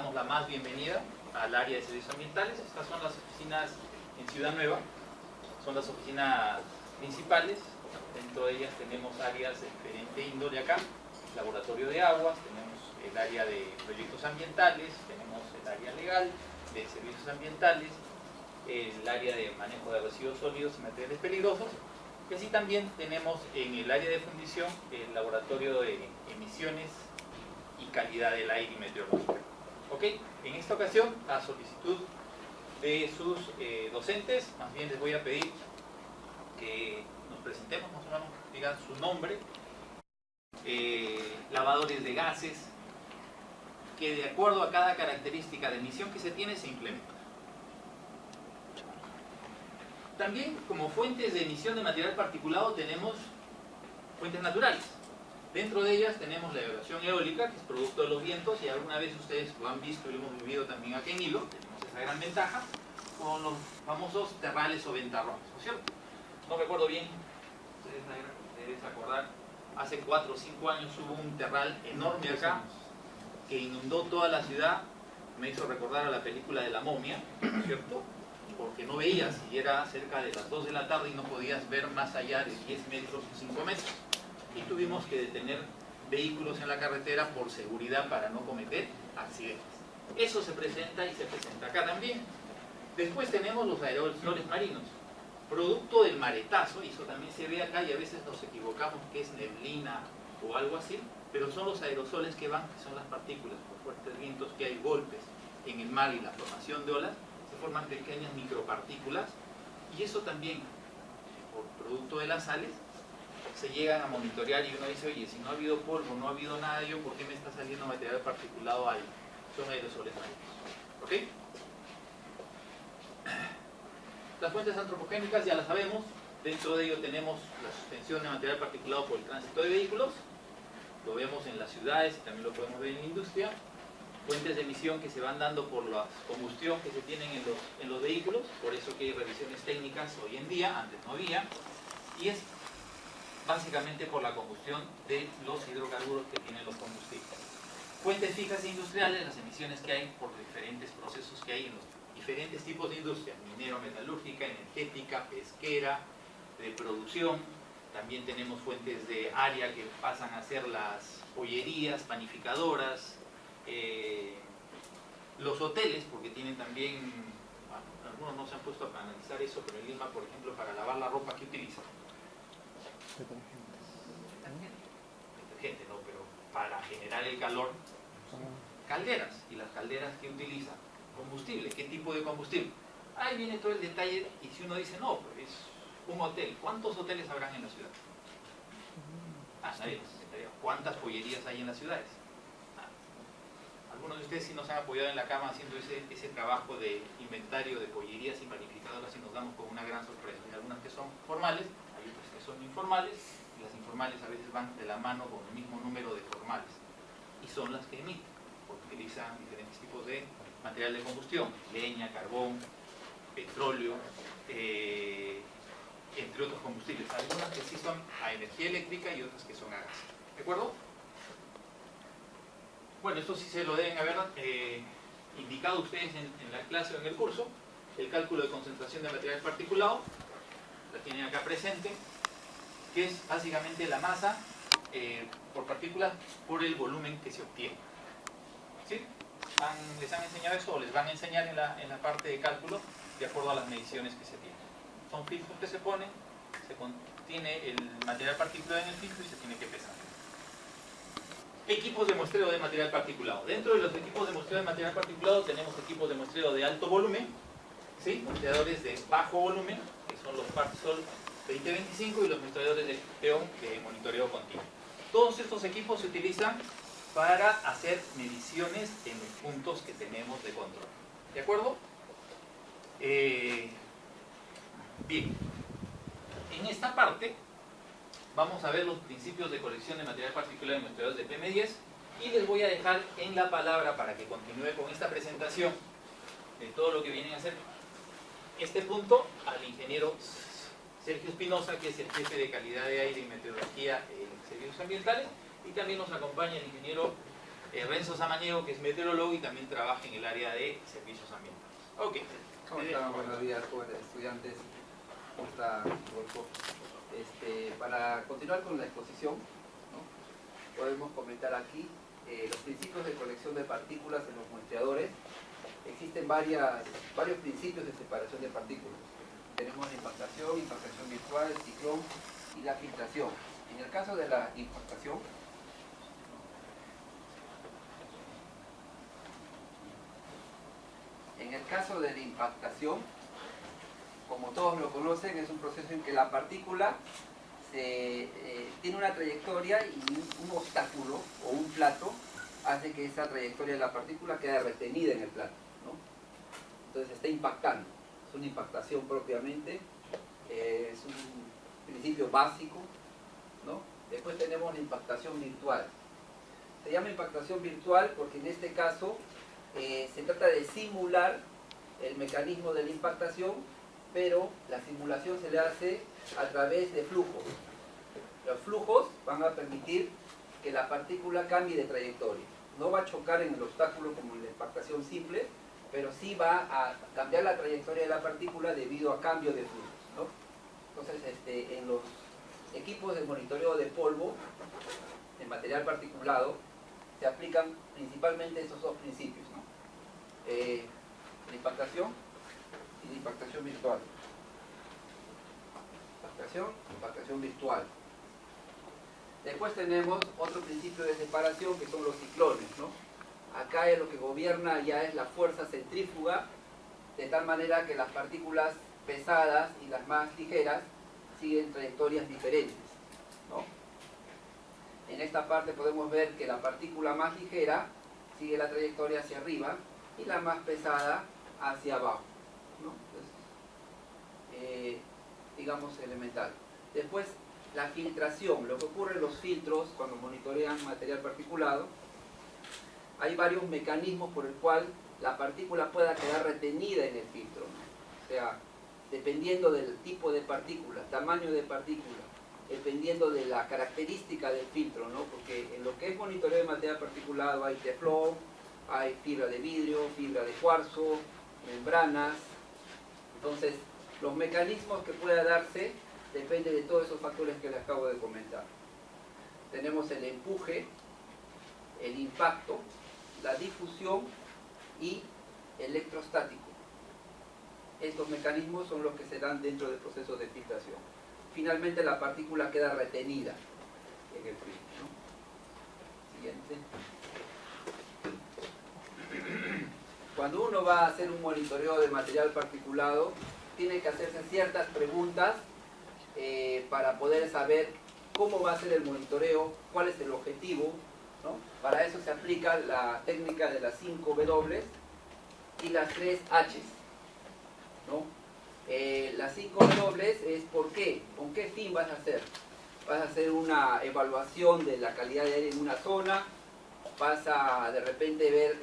damos la más bienvenida al área de servicios ambientales. Estas son las oficinas en Ciudad Nueva, son las oficinas principales. Dentro de ellas tenemos áreas de diferente índole acá, laboratorio de aguas, tenemos el área de proyectos ambientales, tenemos el área legal de servicios ambientales, el área de manejo de residuos sólidos y materiales peligrosos, y así también tenemos en el área de fundición el laboratorio de emisiones y calidad del aire y meteorológica. ¿Ok? En esta ocasión, a solicitud de sus docentes, más bien les voy a pedir que nos presentemos, más o menos digan su nombre, lavadores de gases, que de acuerdo a cada característica de emisión que se tiene se implementa. También como fuentes de emisión de material particulado tenemos fuentes naturales. Dentro de ellas tenemos la evaluación eólica, que es producto de los vientos, y alguna vez ustedes lo han visto y lo hemos vivido también aquí en Hilo, tenemos esa gran ventaja, con los famosos terrales o ventarrones, ¿no es cierto? No recuerdo bien, ustedes deben acordar, hace 4 o 5 años hubo un terral enorme acá, que inundó toda la ciudad, me hizo recordar a la película de La Momia, ¿no es cierto? Porque no veías, y era cerca de las 2 de la tarde y no podías ver más allá de 10 metros o 5 metros. Y tuvimos que detener vehículos en la carretera por seguridad para no cometer accidentes. Eso se presenta y se presenta acá también. Después tenemos los aerosoles marinos, producto del maretazo, y eso también se ve acá y a veces nos equivocamos que es neblina o algo así, pero son los aerosoles que van, que son las partículas por fuertes vientos, que hay golpes en el mar y la formación de olas, se forman pequeñas micropartículas, y eso también, por producto de las sales, se llegan a monitorear y uno dice, oye, si no ha habido polvo, no ha habido nada de ello, ¿por qué me está saliendo material particulado ahí? Son aerosoles marinos. ¿Ok? Las fuentes antropogénicas ya las sabemos. Dentro de ello tenemos la suspensión de material particulado por el tránsito de vehículos. Lo vemos en las ciudades y también lo podemos ver en la industria. Fuentes de emisión que se van dando por la combustión que se tienen en los vehículos. Por eso que hay revisiones técnicas hoy en día, antes no había. Y es básicamente por la combustión de los hidrocarburos que tienen los combustibles. Fuentes fijas e industriales, las emisiones que hay por diferentes procesos que hay en los diferentes tipos de industria, minero, metalúrgica, energética, pesquera, de producción. También tenemos fuentes de área que pasan a ser las pollerías, panificadoras, los hoteles, porque tienen también, bueno, algunos no se han puesto a analizar eso, pero en Lima, por ejemplo, para lavar la ropa, ¿qué utilizan? Detergente, no, pero para generar el calor, calderas. ¿Y las calderas qué utilizan? Combustible. ¿Qué tipo de combustible? Ahí viene todo el detalle, y si uno dice, no, pues es un hotel. ¿Cuántos hoteles habrán en la ciudad? Nadie. ¿Cuántas pollerías hay en las ciudades? Algunos de ustedes sí nos han apoyado en la cama haciendo ese trabajo de inventario de pollerías y panificadoras, y nos damos con una gran sorpresa. Hay algunas que son formales, hay otras que son informales, y las informales a veces van de la mano con el mismo número de formales, y son las que emiten, porque utilizan diferentes tipos de material de combustión, leña, carbón, petróleo, entre otros combustibles. Algunas que sí son a energía eléctrica y otras que son a gas. ¿De acuerdo? Bueno, esto sí se lo deben haber indicado ustedes en la clase o en el curso. El cálculo de concentración de material particulado, la tienen acá presente, que es básicamente la masa por partícula por el volumen que se obtiene. ¿Sí? ¿Les han enseñado eso o les van a enseñar en la parte de cálculo de acuerdo a las mediciones que se tienen? Son filtros que se ponen, se contiene el material particulado en el filtro y se tiene que pesar. Equipos de muestreo de material particulado. Dentro de los equipos de muestreo de material particulado tenemos equipos de muestreo de alto volumen, ¿sí? Muestreadores de bajo volumen, que son los Partsol 2025, y los muestreadores de PEON de monitoreo continuo. Todos estos equipos se utilizan para hacer mediciones en los puntos que tenemos de control. ¿De acuerdo? Bien. En esta parte vamos a ver los principios de colección de material particular en muestreadores de PM10, y les voy a dejar en la palabra para que continúe con esta presentación de todo lo que vienen a hacer este punto al ingeniero Sergio Espinosa, que es el jefe de calidad de aire y meteorología en servicios ambientales, y también nos acompaña el ingeniero Renzo Samaniego, que es meteorólogo y también trabaja en el área de servicios ambientales. Ok. ¿Cómo están? Buenos días, jóvenes estudiantes. ¿Cómo está, Rodolfo? Para continuar con la exposición, ¿no? Podemos comentar aquí los principios de colección de partículas en los muestreadores. Existen varios principios de separación de partículas. Tenemos la impactación virtual, el ciclón y la filtración. En el caso de la impactación, como todos lo conocen, es un proceso en que la partícula tiene una trayectoria y un obstáculo o un plato hace que esa trayectoria de la partícula quede retenida en el plato, ¿no? Entonces está impactando, es una impactación propiamente, es un principio básico, ¿no? Después tenemos la impactación virtual. Se llama impactación virtual porque en este caso se trata de simular el mecanismo de la impactación, pero la simulación se le hace a través de flujos. Los flujos van a permitir que la partícula cambie de trayectoria. No va a chocar en el obstáculo como en la impactación simple, pero sí va a cambiar la trayectoria de la partícula debido a cambio de flujos, ¿no? Entonces, en los equipos de monitoreo de polvo, en material particulado, se aplican principalmente esos dos principios, ¿no? La impactación y la impactación virtual. Impactación virtual. Después tenemos otro principio de separación que son los ciclones, ¿no? Acá lo que gobierna ya es la fuerza centrífuga, de tal manera que las partículas pesadas y las más ligeras siguen trayectorias diferentes, ¿no? En esta parte podemos ver que la partícula más ligera sigue la trayectoria hacia arriba y la más pesada hacia abajo, ¿no? Entonces, digamos elemental. Después, la filtración, lo que ocurre en los filtros cuando monitorean material particulado, hay varios mecanismos por el cual la partícula pueda quedar retenida en el filtro, ¿no? O sea, dependiendo del tipo de partícula, tamaño de partícula, dependiendo de la característica del filtro, ¿no? Porque en lo que es monitoreo de material particulado hay teflón, hay fibra de vidrio, fibra de cuarzo, membranas. Entonces, los mecanismos que pueda darse depende de todos esos factores que les acabo de comentar. Tenemos el empuje, el impacto, la difusión y electrostático. Estos mecanismos son los que se dan dentro del proceso de filtración. Finalmente la partícula queda retenida en el filtro, ¿no? Siguiente. Cuando uno va a hacer un monitoreo de material particulado, tiene que hacerse ciertas preguntas para poder saber cómo va a ser el monitoreo, cuál es el objetivo, ¿no? Para eso se aplica la técnica de las 5 W y las 3 H, ¿no? Las 5 W es por qué, con qué fin vas a hacer. Vas a hacer una evaluación de la calidad de aire en una zona, vas a de repente ver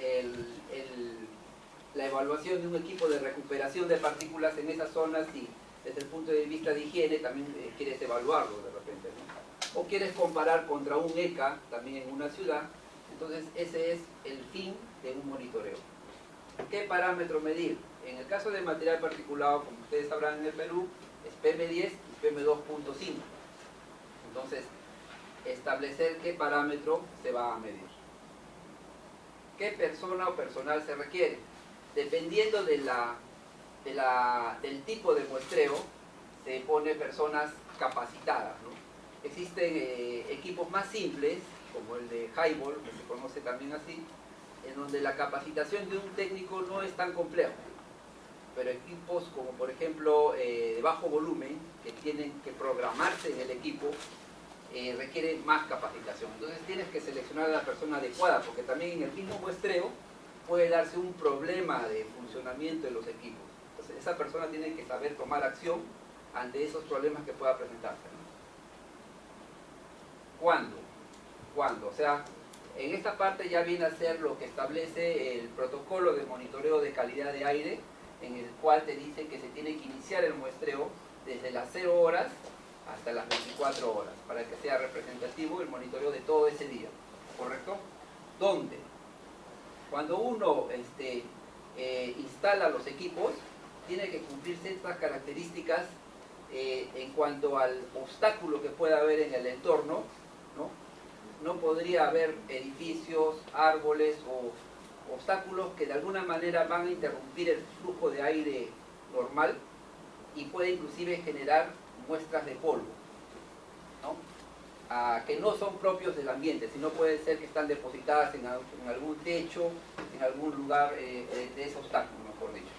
la evaluación de un equipo de recuperación de partículas en esas zonas y desde el punto de vista de higiene también quieres evaluarlo de repente, ¿no? O quieres comparar contra un ECA también en una ciudad. Entonces ese es el fin de un monitoreo. ¿Qué parámetro medir? En el caso de material particulado, como ustedes sabrán en el Perú, es PM10 y PM2.5. Entonces, establecer qué parámetro se va a medir. ¿Qué persona o personal se requiere? Dependiendo del tipo de muestreo, se pone personas capacitadas, ¿no? Existen equipos más simples, como el de Highball, que se conoce también así, en donde la capacitación de un técnico no es tan complejo. Pero equipos como por ejemplo de bajo volumen, que tienen que programarse en el equipo, requieren más capacitación. Entonces tienes que seleccionar a la persona adecuada, porque también en el mismo muestreo puede darse un problema de funcionamiento de los equipos. Entonces esa persona tiene que saber tomar acción ante esos problemas que pueda presentarse, ¿no? ¿Cuándo? ¿Cuándo? O sea, en esta parte ya viene a ser lo que establece el protocolo de monitoreo de calidad de aire, en el cual te dice que se tiene que iniciar el muestreo desde las 0 horas hasta las 24 horas, para que sea representativo el monitoreo de todo ese día, ¿correcto? 2 ¿Dónde? Cuando uno instala los equipos, tiene que cumplir ciertas características en cuanto al obstáculo que pueda haber en el entorno, ¿no? No podría haber edificios, árboles o obstáculos que de alguna manera van a interrumpir el flujo de aire normal y puede inclusive generar muestras de polvo, ¿no? Que no son propios del ambiente, sino puede ser que están depositadas en algún techo, en algún lugar de ese obstáculo, mejor dicho.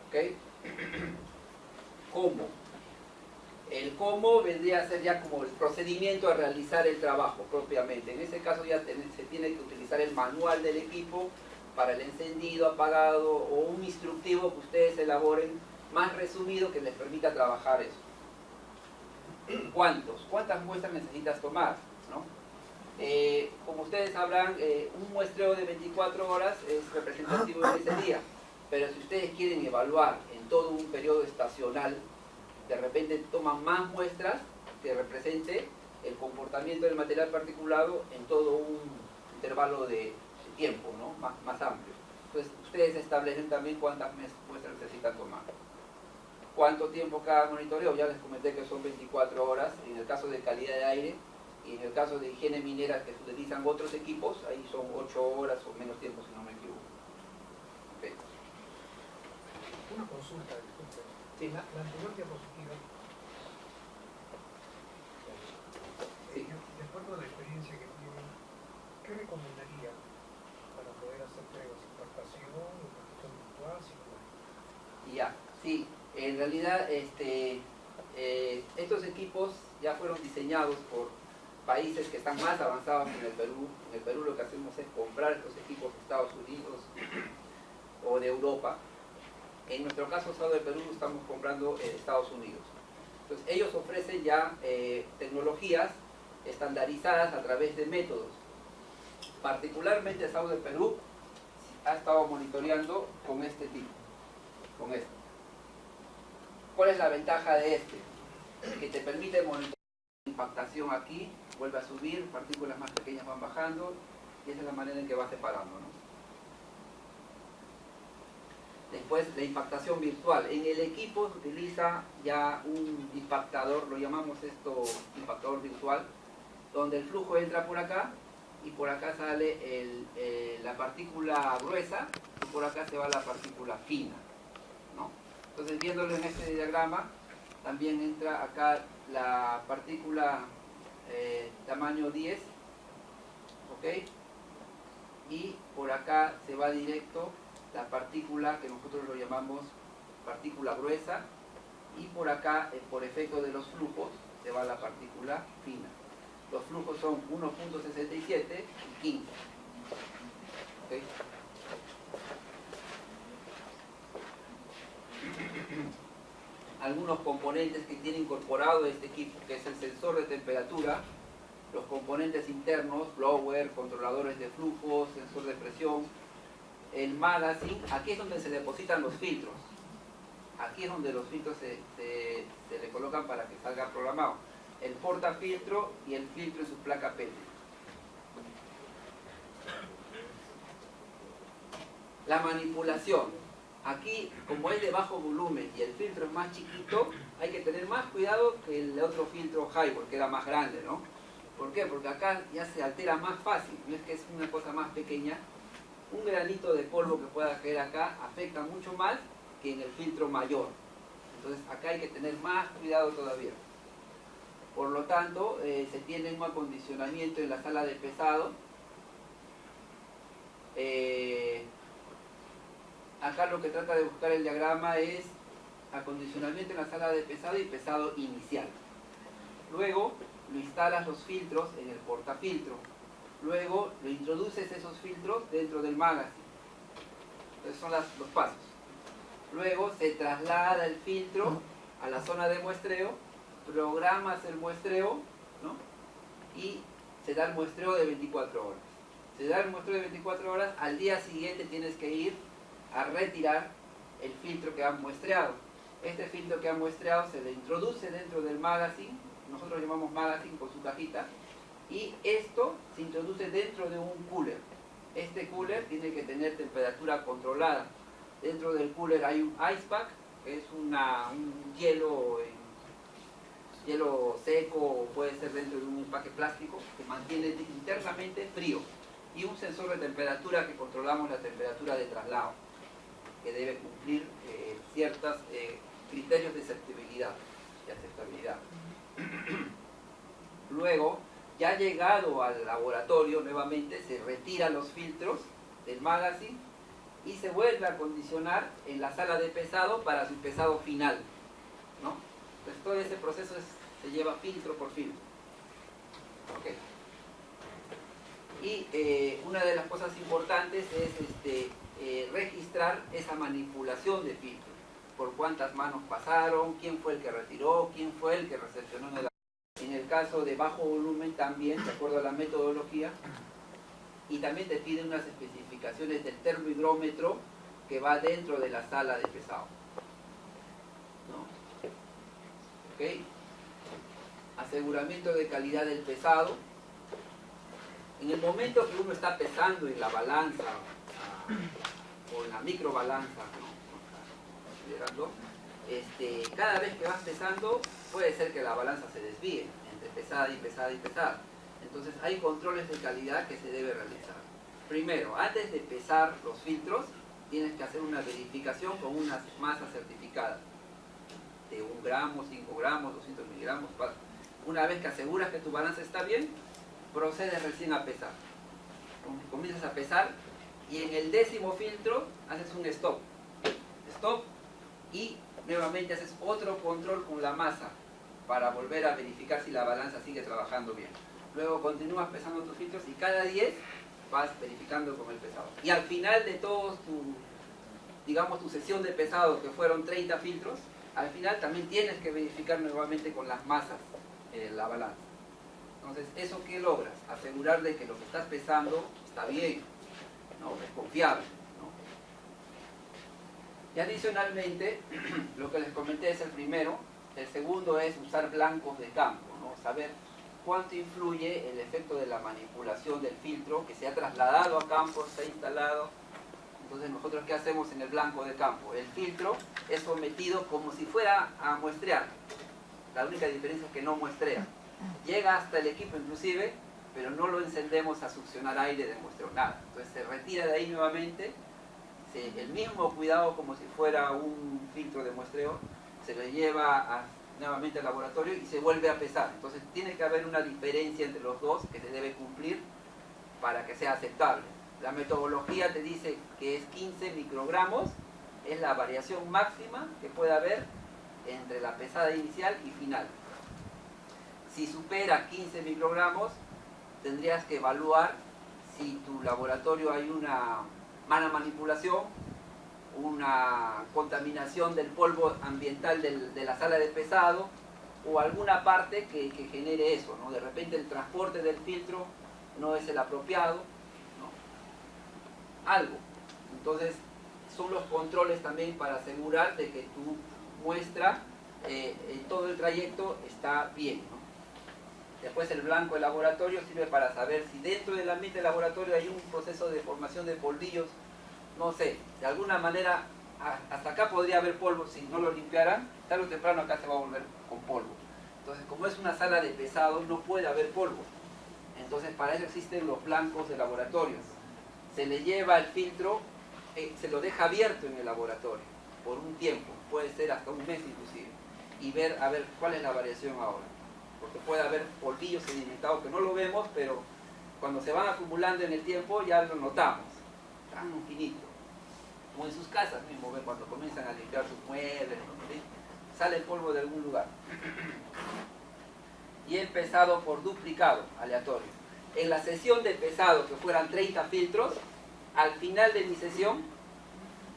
¿Okay? ¿Cómo? El cómo vendría a ser ya como el procedimiento a realizar el trabajo propiamente. En ese caso ya se tiene que utilizar el manual del equipo para el encendido, apagado o un instructivo que ustedes elaboren más resumido que les permita trabajar eso. ¿Cuántas muestras necesitas tomar? ¿No? Como ustedes sabrán, un muestreo de 24 horas es representativo de ese día, pero si ustedes quieren evaluar en todo un periodo estacional, de repente toman más muestras que represente el comportamiento del material particulado en todo un intervalo de tiempo, ¿no? más amplio. Entonces ustedes establecen también cuántas muestras necesitan tomar. ¿Cuánto tiempo cada monitoreo? Ya les comenté que son 24 horas en el caso de calidad de aire, y en el caso de higiene minera que se utilizan otros equipos, ahí son 8 horas o menos tiempo si no me equivoco. Okay. Una consulta, disculpe. Sí. La anterior diapositiva, Sí. de acuerdo a la experiencia que tienen, ¿qué recomendaría para poder hacer pruebas? ¿Impactación, impactación virtual, simulación? Ya, sí, en realidad estos equipos ya fueron diseñados por países que están más avanzados que en el Perú. En el Perú lo que hacemos es comprar estos equipos de Estados Unidos o de Europa. En nuestro caso, Estado de Perú, estamos comprando Estados Unidos. Entonces, ellos ofrecen ya tecnologías estandarizadas a través de métodos. Particularmente, Estado de Perú ha estado monitoreando con este tipo, con este. ¿Cuál es la ventaja de este? Que te permite monitorear la impactación aquí, vuelve a subir, partículas más pequeñas van bajando, y esa es la manera en que va separando, ¿no? Después, la impactación virtual. En el equipo se utiliza ya un impactador, lo llamamos esto impactador virtual, donde el flujo entra por acá y por acá sale la partícula gruesa y por acá se va la partícula fina, ¿no? Entonces, viéndolo en este diagrama, también entra acá la partícula tamaño 10, ¿ok? Y por acá se va directo la partícula que nosotros lo llamamos partícula gruesa, y por acá, por efecto de los flujos, se va la partícula fina. Los flujos son 1.67 y 15. ¿Okay? Algunos componentes que tiene incorporado este equipo, que es el sensor de temperatura, los componentes internos, blower, controladores de flujos, sensor de presión, el magazine. Aquí es donde se depositan los filtros. Aquí es donde los filtros se le colocan para que salga programado. El portafiltro y el filtro en su placa Petri. La manipulación. Aquí, como es de bajo volumen y el filtro es más chiquito, hay que tener más cuidado que el otro filtro Highball, que era más grande, ¿no? ¿Por qué? Porque acá ya se altera más fácil. No es que es una cosa más pequeña. Un granito de polvo que pueda caer acá afecta mucho más que en el filtro mayor. Entonces acá hay que tener más cuidado todavía. Por lo tanto, se tiene un acondicionamiento en la sala de pesado. Acá lo que trata de buscar el diagrama es acondicionamiento en la sala de pesado y pesado inicial. Luego lo instalas los filtros en el portafiltro. Luego lo introduces esos filtros dentro del magazine. Esos son los pasos. Luego se traslada el filtro a la zona de muestreo, programas el muestreo, ¿no? Y se da el muestreo de 24 horas. Se da el muestreo de 24 horas, al día siguiente tienes que ir a retirar el filtro que han muestreado. Este filtro que han muestreado se le introduce dentro del magazine, nosotros lo llamamos magazine con su cajita, y esto se introduce dentro de un cooler. Este cooler tiene que tener temperatura controlada. Dentro del cooler hay un ice pack, que es un hielo, hielo seco, o puede ser dentro de un empaque plástico, que mantiene internamente frío, y un sensor de temperatura que controlamos la temperatura de traslado, que debe cumplir ciertos criterios de aceptabilidad. Luego, ya llegado al laboratorio, nuevamente se retiran los filtros del magazine y se vuelve a acondicionar en la sala de pesado para su pesado final, ¿no? Entonces todo ese proceso se lleva filtro por filtro. Okay. Y una de las cosas importantes es registrar esa manipulación de filtro. Por cuántas manos pasaron, quién fue el que retiró, quién fue el que recepcionó en el caso de bajo volumen también, de acuerdo a la metodología. Y también te piden unas especificaciones del termohigrómetro que va dentro de la sala de pesado, ¿no? ¿Okay? Aseguramiento de calidad del pesado. En el momento que uno está pesando en la balanza o en la microbalanza, ¿no? Cada vez que vas pesando puede ser que la balanza se desvíe entre pesada y pesada y pesada. Entonces hay controles de calidad que se debe realizar. Primero, antes de pesar los filtros, tienes que hacer una verificación con unas masas certificadas de 1 gramo, 5 gramos, 200 miligramos. Una vez que aseguras que tu balanza está bien, procedes recién a pesar. Comienzas a pesar y en el 10º filtro haces un stop. Stop y nuevamente haces otro control con la masa para volver a verificar si la balanza sigue trabajando bien. Luego continúas pesando tus filtros y cada 10 vas verificando con el pesado. Y al final de todos tu sesión de pesado, que fueron 30 filtros, al final también tienes que verificar nuevamente con las masas la balanza. Entonces, ¿eso qué logras? Asegurar de que lo que estás pesando está bien, ¿no? Es confiable, ¿no? Y adicionalmente, lo que les comenté es el primero. El segundo es usar blancos de campo, ¿no? Saber cuánto influye el efecto de la manipulación del filtro que se ha trasladado a campo, se ha instalado. Entonces, nosotros ¿qué hacemos en el blanco de campo? El filtro es sometido como si fuera a muestrear. La única diferencia es que no muestrea. Llega hasta el equipo inclusive, pero no lo encendemos a succionar aire de muestreo, nada. Entonces se retira de ahí nuevamente, el mismo cuidado como si fuera un filtro de muestreo, se lo lleva nuevamente al laboratorio y se vuelve a pesar. Entonces tiene que haber una diferencia entre los dos que se debe cumplir para que sea aceptable. La metodología te dice que es 15 microgramos, es la variación máxima que puede haber entre la pesada inicial y final. Si supera 15 microgramos, tendrías que evaluar si tu laboratorio hay una mala manipulación, una contaminación del polvo ambiental de la sala de pesado o alguna parte que genere eso, ¿no? De repente el transporte del filtro no es el apropiado, ¿no? Algo. Entonces, son los controles también para asegurar de que tu muestra en todo el trayecto está bien, ¿no? Después el blanco de laboratorio sirve para saber si dentro del ambiente del laboratorio hay un proceso de formación de polvillos, no sé, de alguna manera hasta acá podría haber polvo si no lo limpiaran, tarde o temprano acá se va a volver con polvo. Entonces, como es una sala de pesados, no puede haber polvo. Entonces, para eso existen los blancos de laboratorios. Se le lleva el filtro, se lo deja abierto en el laboratorio por un tiempo, puede ser hasta un mes inclusive, y ver a ver cuál es la variación ahora. Porque puede haber polvillos sedimentados que no lo vemos, pero cuando se van acumulando en el tiempo ya lo notamos, tan finito. Como en sus casas mismo, ven cuando comienzan a limpiar sus muebles, ¿sí? Sale el polvo de algún lugar. Y el pesado por duplicado, aleatorio. En la sesión de pesado, que fueran 30 filtros, al final de mi sesión,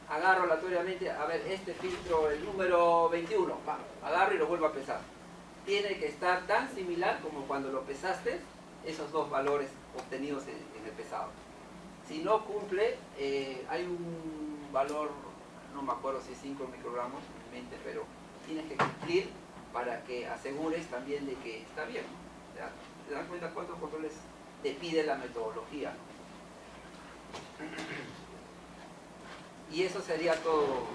agarro aleatoriamente, a ver, este filtro, el número 21, agarro y lo vuelvo a pesar. Tiene que estar tan similar como cuando lo pesaste, esos dos valores obtenidos en el pesado. Si no cumple, hay un valor, no me acuerdo si es 5 microgramos en mi mente, pero tienes que cumplir para que asegures también de que está bien, ¿no? O sea, ¿te das cuenta cuántos controles te pide la metodología? Y eso sería todo.